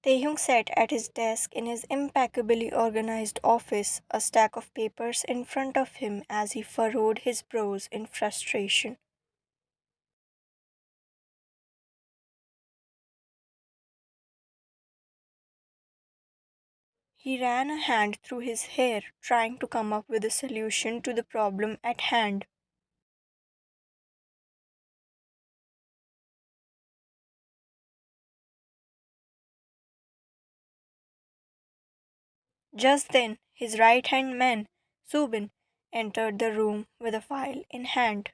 Taehyung sat at his desk in his impeccably organized office, a stack of papers in front of him as he furrowed his brows in frustration. He ran a hand through his hair, trying to come up with a solution to the problem at hand. Just then, his right hand man, Subin, entered the room with a file in hand.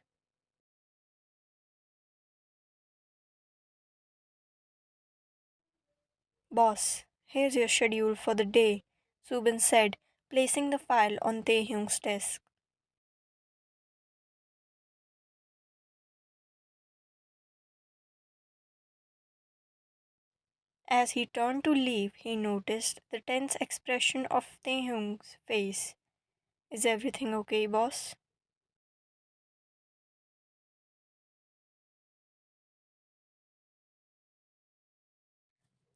Boss, here's your schedule for the day, Subin said, placing the file on Taehyung's desk. As he turned to leave, he noticed the tense expression of Taehyung's face. Is everything okay, boss?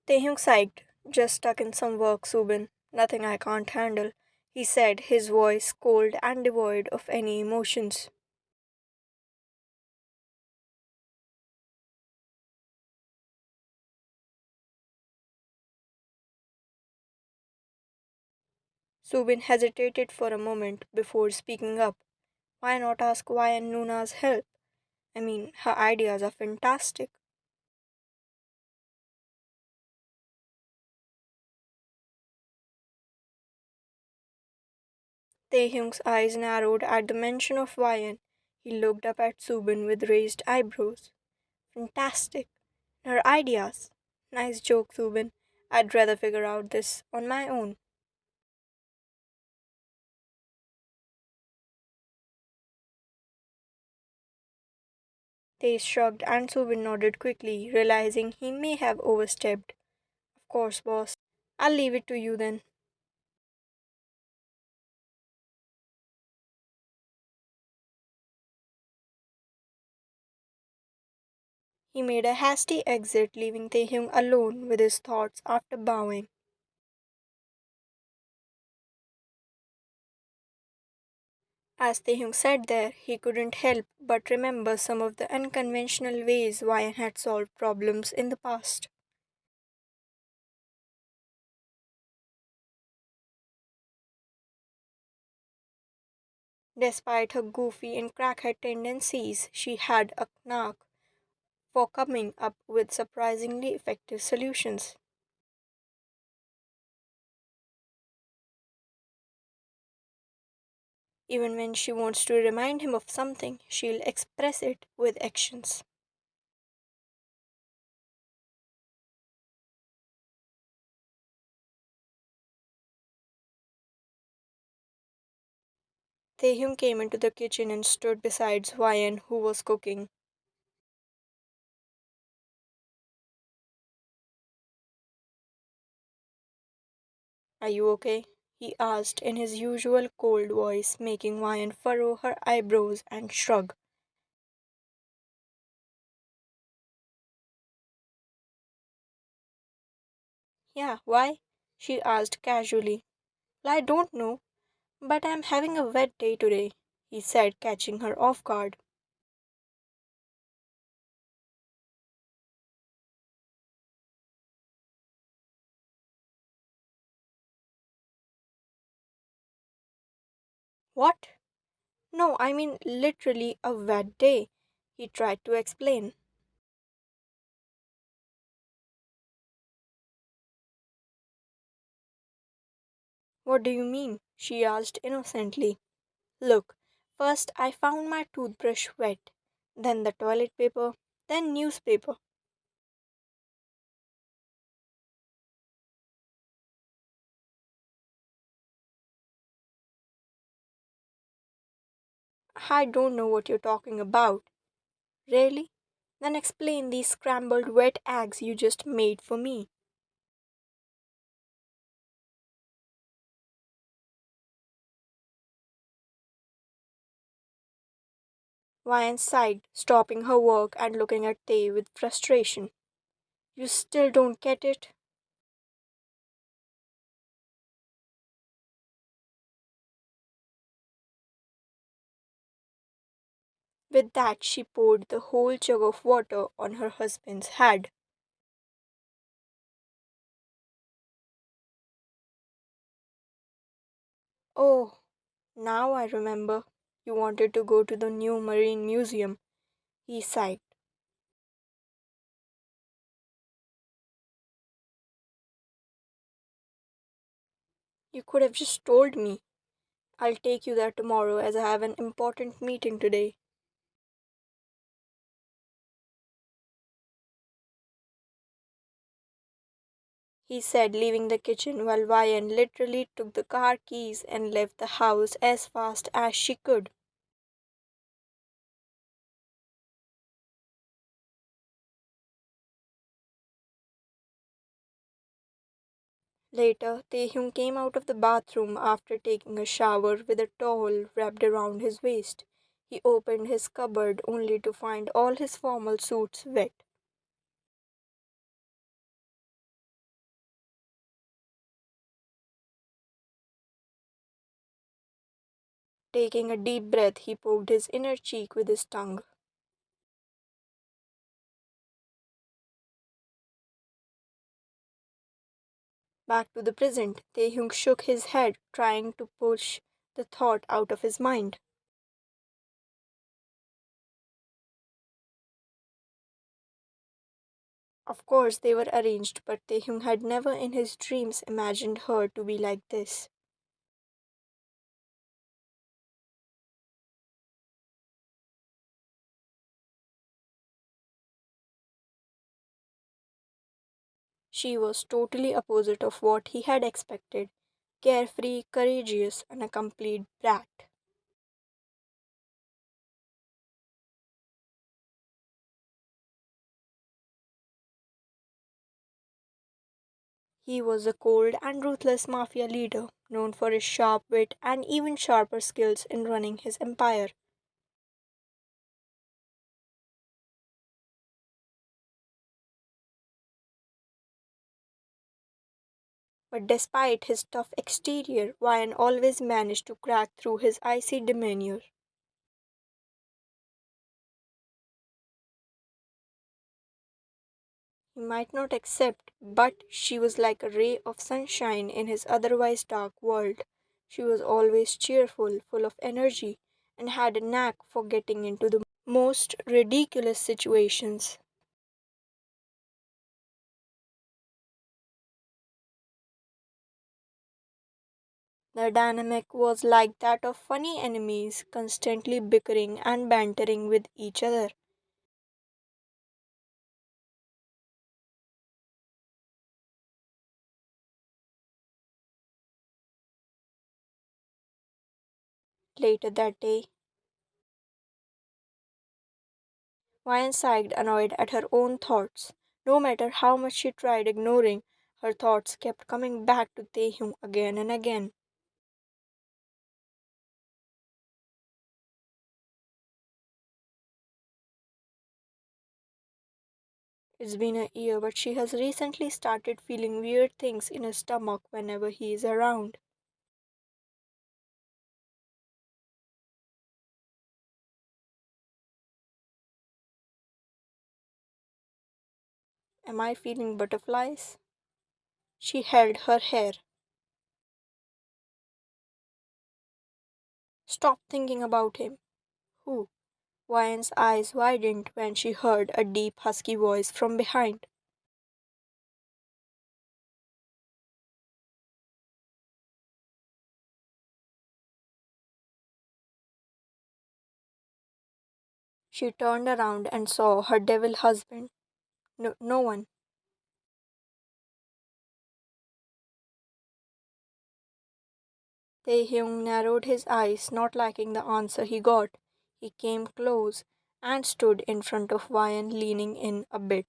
Taehyung sighed. Just stuck in some work, Subin. Nothing I can't handle, he said, his voice cold and devoid of any emotions. Subin hesitated for a moment before speaking up. Why not ask why and Nuna's help? I mean, her ideas are fantastic. Taehyung's eyes narrowed at the mention of Vian. He looked up at Subin with raised eyebrows. Fantastic. Her ideas. Nice joke, Subin. I'd rather figure out this on my own. They shrugged and Subin nodded quickly, realizing he may have overstepped. Of course, boss. I'll leave it to you then. He made a hasty exit, leaving Taehyung alone with his thoughts after bowing. As Taehyung sat there, he couldn't help but remember some of the unconventional ways Ryan had solved problems in the past. Despite her goofy and crackhead tendencies, she had a knack for coming up with surprisingly effective solutions. Even when she wants to remind him of something, she'll express it with actions. Taehyung came into the kitchen and stood beside Ryan, who was cooking. Are you okay? He asked in his usual cold voice, making Ryan furrow her eyebrows and shrug. Yeah, why? She asked casually. I don't know, but I'm having a wet day today, he said, catching her off guard. What? No, I mean literally a wet day, he tried to explain. What do you mean? She asked innocently. Look, first I found my toothbrush wet, then the toilet paper, then newspaper. I don't know what you're talking about. Really? Then explain these scrambled wet eggs you just made for me. Ryan sighed, stopping her work and looking at Tay with frustration. You still don't get it? With that, she poured the whole jug of water on her husband's head. Oh, now I remember. You wanted to go to the new Marine Museum, he sighed. You could have just told me. I'll take you there tomorrow as I have an important meeting today. He said, leaving the kitchen while Vian literally took the car keys and left the house as fast as she could. Later, Taehyung came out of the bathroom after taking a shower with a towel wrapped around his waist. He opened his cupboard only to find all his formal suits wet. Taking a deep breath, he poked his inner cheek with his tongue. Back to the present, Taehyung shook his head, trying to push the thought out of his mind. Of course, they were arranged, but Taehyung had never in his dreams imagined her to be like this. She was totally opposite of what he had expected, carefree, courageous, and a complete brat. He was a cold and ruthless mafia leader, known for his sharp wit and even sharper skills in running his empire. But despite his tough exterior, Ryan always managed to crack through his icy demeanor. He might not accept, but she was like a ray of sunshine in his otherwise dark world. She was always cheerful, full of energy, and had a knack for getting into the most ridiculous situations. The dynamic was like that of funny enemies, constantly bickering and bantering with each other. Later that day, Ryan sighed, annoyed at her own thoughts. No matter how much she tried ignoring, her thoughts kept coming back to Taehyung again and again. It's been a year, but she has recently started feeling weird things in her stomach whenever he is around. Am I feeling butterflies? She held her hair. Stop thinking about him. Who? Ryan's eyes widened when she heard a deep, husky voice from behind. She turned around and saw her devil husband. No, no one. Taehyung narrowed his eyes, not liking the answer he got. He came close and stood in front of Ryan, leaning in a bit.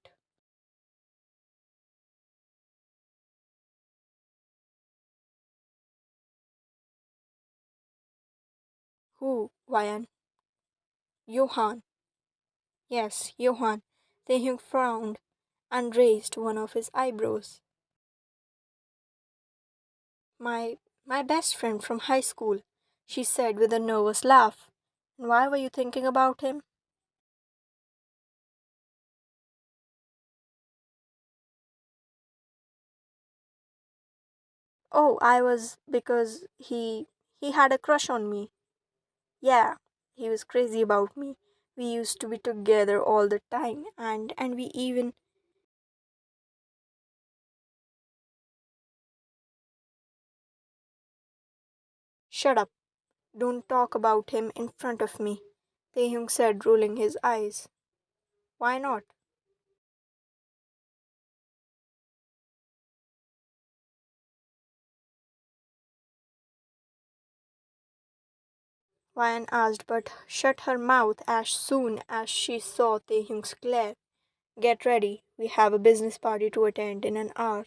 Who, Ryan? Johan. Yes, Johan. Taehyung frowned and raised one of his eyebrows. My best friend from high school, she said with a nervous laugh. And why were you thinking about him? Oh, I was because he had a crush on me. Yeah, he was crazy about me. We used to be together all the time and we even shut up. Don't talk about him in front of me, Taehyung said, rolling his eyes. Why not? Ryan asked, but shut her mouth as soon as she saw Taehyung's glare. Get ready, we have a business party to attend in an hour.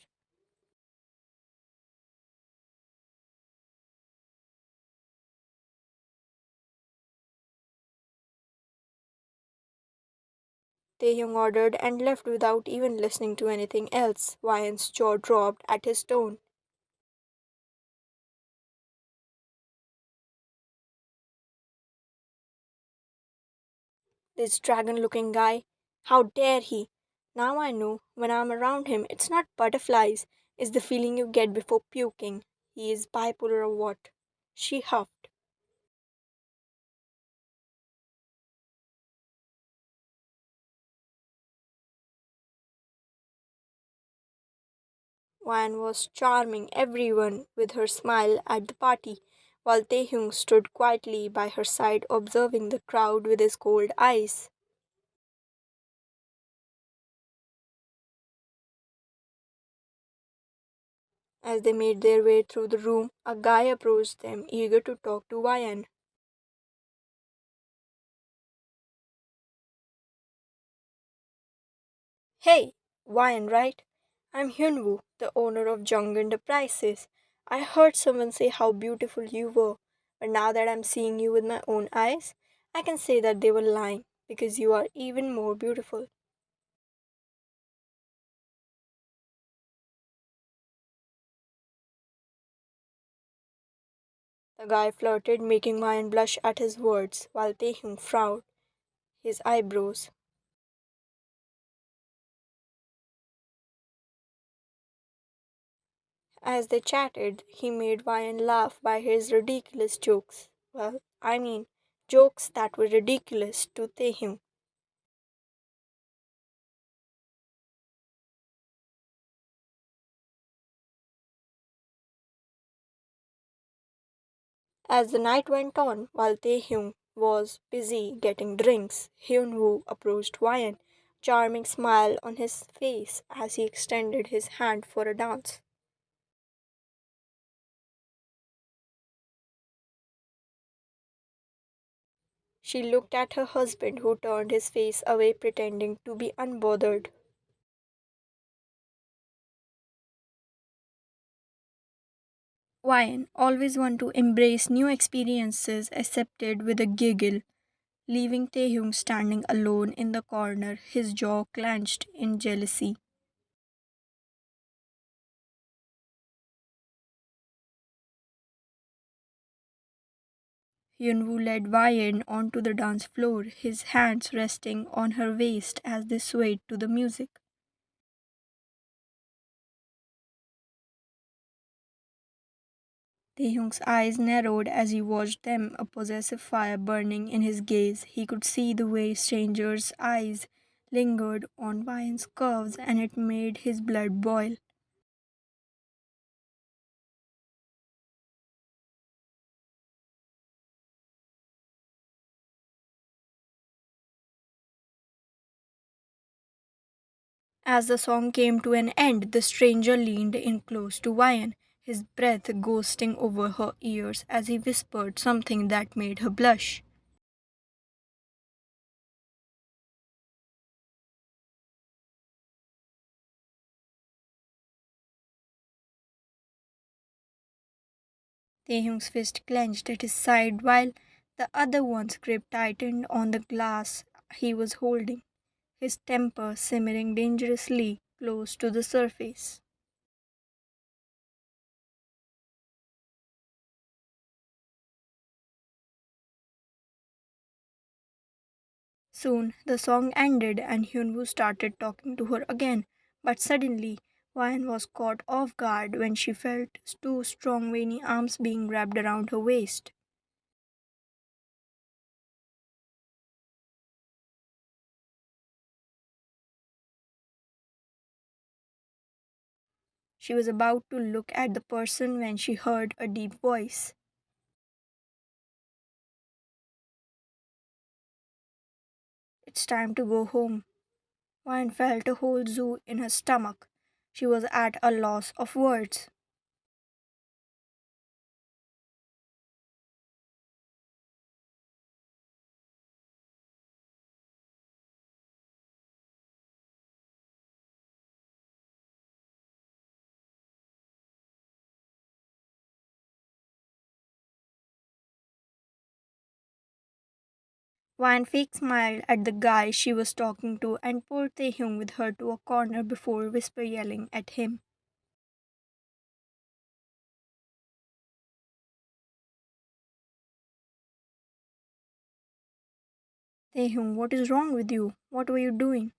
Taehyung ordered and left without even listening to anything else. Ryan's jaw dropped at his tone. This dragon looking guy, how dare he? Now I know when I'm around him, it's not butterflies, it's the feeling you get before puking. He is bipolar or what? She huffed. Wan was charming everyone with her smile at the party, while Taehyung stood quietly by her side observing the crowd with his cold eyes. As they made their way through the room, a guy approached them, eager to talk to Wayan. Hey, Wayan, right? I'm Hyunwoo, the owner of Jung Enterprises. I heard someone say how beautiful you were, but now that I'm seeing you with my own eyes, I can say that they were lying because you are even more beautiful. The guy flirted, making Wayan blush at his words, while Taehyung frowned his eyebrows. As they chatted, he made Wayan laugh by his ridiculous jokes. Well, I mean, jokes that were ridiculous to Taehyung. As the night went on, while Taehyung was busy getting drinks, Hyunwoo approached Wayan, charming smile on his face as he extended his hand for a dance. She looked at her husband, who turned his face away, pretending to be unbothered. Wayan always want to embrace new experiences, accepted with a giggle, leaving Taehyung standing alone in the corner, his jaw clenched in jealousy. Hyunwoo led Wayan onto the dance floor, his hands resting on her waist as they swayed to the music. Taehyung's eyes narrowed as he watched them, a possessive fire burning in his gaze. He could see the way strangers' eyes lingered on Wayan's curves, and it made his blood boil. As the song came to an end, the stranger leaned in close to Wayan, his breath ghosting over her ears as he whispered something that made her blush. Taehyung's fist clenched at his side while the other one's grip tightened on the glass he was holding, his temper simmering dangerously close to the surface. Soon the song ended and Hyunwoo started talking to her again, but suddenly Wine was caught off guard when she felt two strong, veiny arms being wrapped around her waist. She was about to look at the person when she heard a deep voice. It's time to go home. Wine felt a whole zoo in her stomach. She was at a loss of words. Wine fake smiled at the guy she was talking to and pulled Taehyung with her to a corner before whisper yelling at him. Taehyung, what is wrong with you? What were you doing?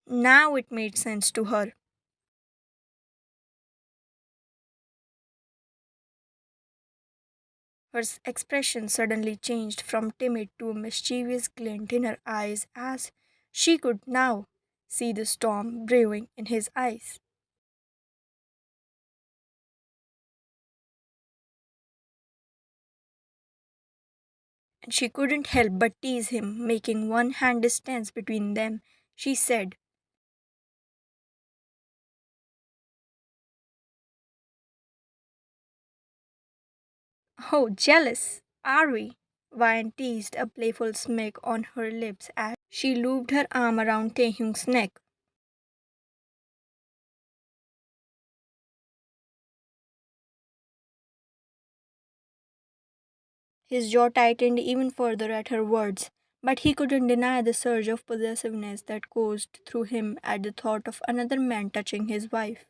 Now it made sense to her. Her expression suddenly changed from timid to a mischievous glint in her eyes as she could now see the storm brewing in his eyes. And she couldn't help but tease him, making one hand distance between them. She said, "Oh, jealous, are we?" Vine teased, a playful smirk on her lips as she looped her arm around Taehyung's neck. His jaw tightened even further at her words, but he couldn't deny the surge of possessiveness that coursed through him at the thought of another man touching his wife.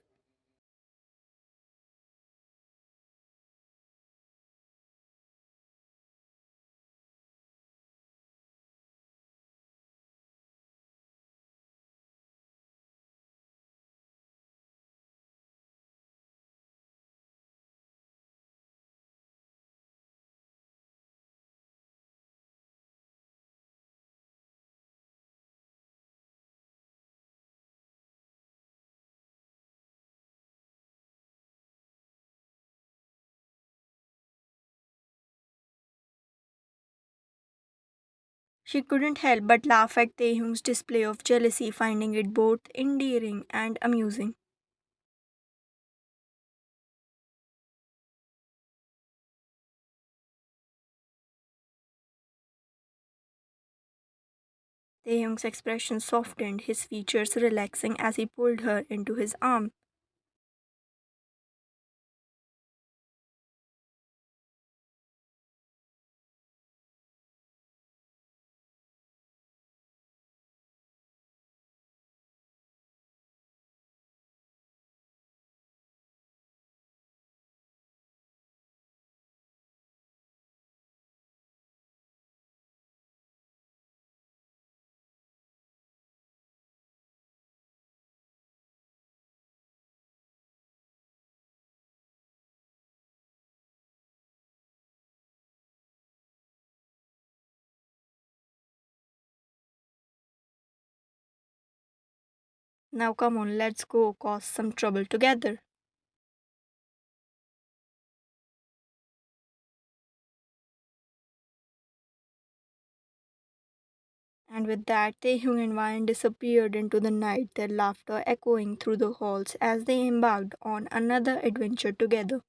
She couldn't help but laugh at Taehyung's display of jealousy, finding it both endearing and amusing. Taehyung's expression softened, his features relaxing as he pulled her into his arm. Now come on, let's go cause some trouble together. And with that, Taehyung and Ryan disappeared into the night, their laughter echoing through the halls as they embarked on another adventure together.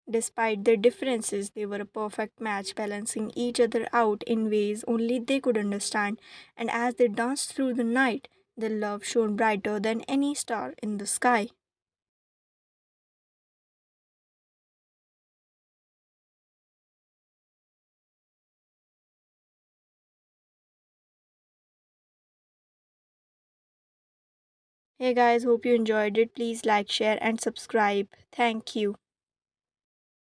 Despite their differences, they were a perfect match, balancing each other out in ways only they could understand. And as they danced through the night, their love shone brighter than any star in the sky. Hey guys, hope you enjoyed it. Please like, share, and subscribe. Thank you.